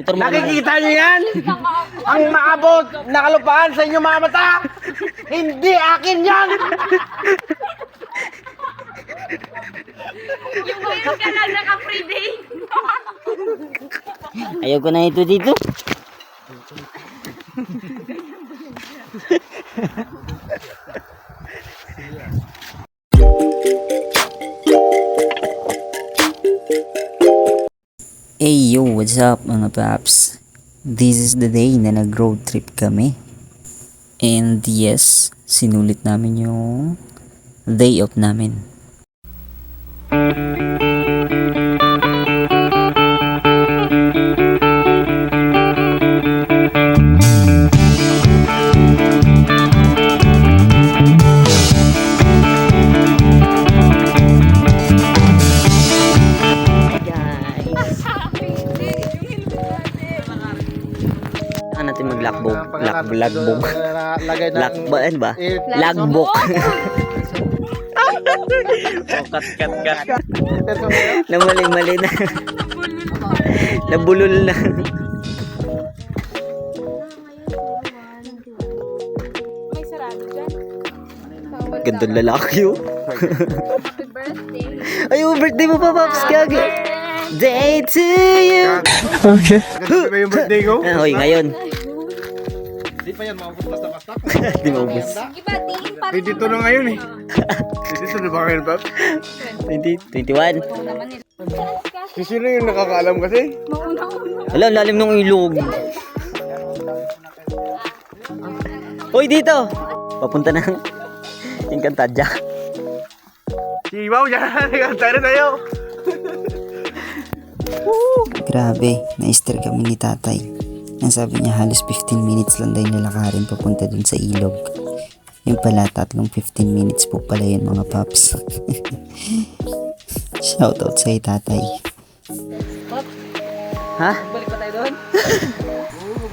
Nakikita niyo yan? Ang maabot na kalupaan sa inyong mga mata. Hindi akin yan. Yung ngayon ka lang naka-free day. Ayaw ko na ito dito. Hey yo, what's up mga paps? This is the day na nag-road trip kami. And yes, sinulit namin yung day off namin. Saan natin maglakbog? Lagbog. Lakbaan ba? Lagbok. Kat. Namali-mali na. Nabulol na. May sarado dyan. Gandang lalaki yun. Happy birthday. Ay, birthday mo pa, Paps. Kagi. Day to you. Okay. Ganda ba yung birthday ko? Hoy, ngayon. Di pa yan maubos basta-basta. Di maubos. Iba, tingin pa rin. Dito na ngayon eh. Dito na ba ngayon, Pap? 21. naman nila. Sino yung nakakaalam kasi? Mauna-una. Wala, lalim ng ilog. Hoy, dito. Papunta na. Encantadia. Si Ibaw dyan. Tayo tayo. Grabe, na-stir kami ni tatay. Ang sabi niya halos 15 minutes lang daw nilakarin papunta dun sa ilog. Yung pala, tatlong 15 minutes po pala yun mga paps. Shoutout sa'yo tatay. Ha? Balik pa tayo doon?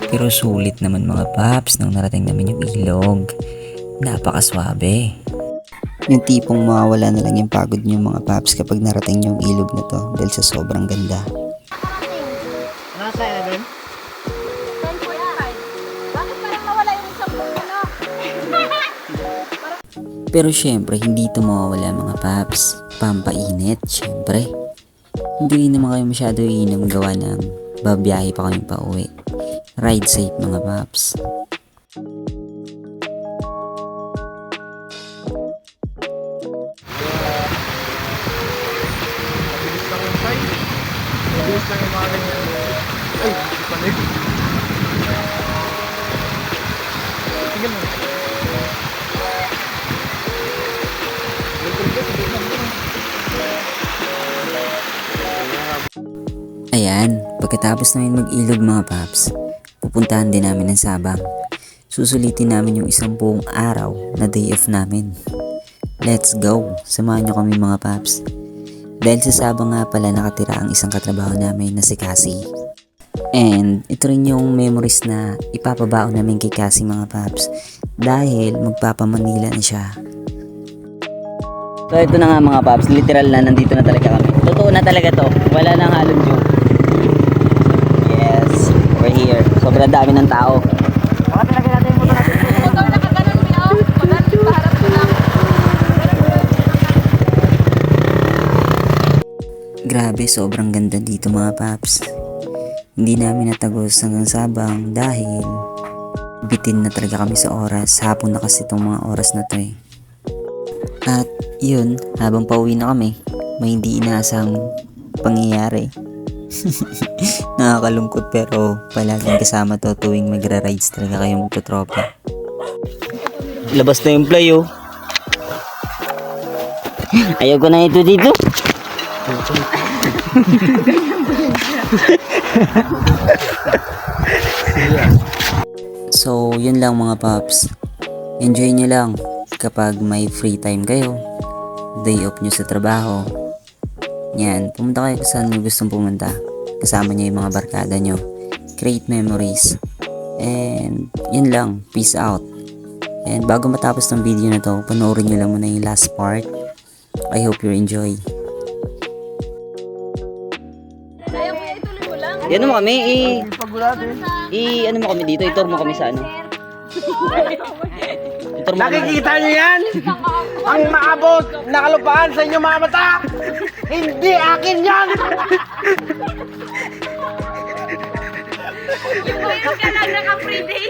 Pero sulit naman mga paps nang narating namin yung ilog. Napakaswabe. Yung tipong mawawala na lang yung pagod niyo mga paps kapag narating niyo yung ilog na to dahil sa sobrang ganda. Nasa 11? 10.5. Bakit parang nawala yung isang puno? Pero syempre hindi ito mawawala mga paps. Pampainit syempre. Hindi naman kayo masyado iinom gawa ng babiyahe pa kami pa uwi. Ride safe mga paps. Mabilis lang yung mga ganyan. Ay, hindi pa rin. Tingnan mo. Ayan, pagkatapos namin mag-ilog mga paps, pupuntahan din namin ng Sabang. Susulitin namin yung isang buong araw na day off namin. Let's go! Samahan nyo kami mga paps. Dahil sa Sabang nga pala nakatira ang isang katrabaho namin na si Cassie. And ito rin yung memories na ipapabaon namin kay Cassie mga paps. Dahil magpapamanila na siya. So ito na nga mga paps, literal na nandito na talaga kami. Totoo na talaga to, wala nang halong joke. Yes, we're here. Sobrang dami ng tao. Motor na kaganon mo yun. Maganon pa harap ko lang. Grabe, sobrang ganda dito mga paps. Hindi namin natagos hanggang Sabang dahil bitin na talaga kami sa oras. Hapon na kasi itong mga oras na to eh. At yun, habang pauwi na kami, may hindi inaasang pangyayari. Nakakalungkot pero palaging kasama to tuwing magra-rides talaga kayong magtotropa. Labas na yung play oh. Ayaw ko na ito dito. So yun lang mga paps. Enjoy nyo lang kapag may free time kayo, day off nyo sa trabaho. Yan, pumunta kayo kung saan nyo gustong pumunta. Kasama nyo yung mga barkada nyo. Create memories. And yun lang, peace out. And bago matapos ng video na to, panoorin nyo lang muna yung last part. I hope you enjoy. Kaya mo ituloy mo lang. Yan mo kami, Pagulate. ano mo kami dito, itur mo kami sa ano. Itur mo kami. Nakikita niyo yan? Ang maabot na kalupaan sa inyo mga mata. Hindi akin yan. Mayroon ka lang naka-free day.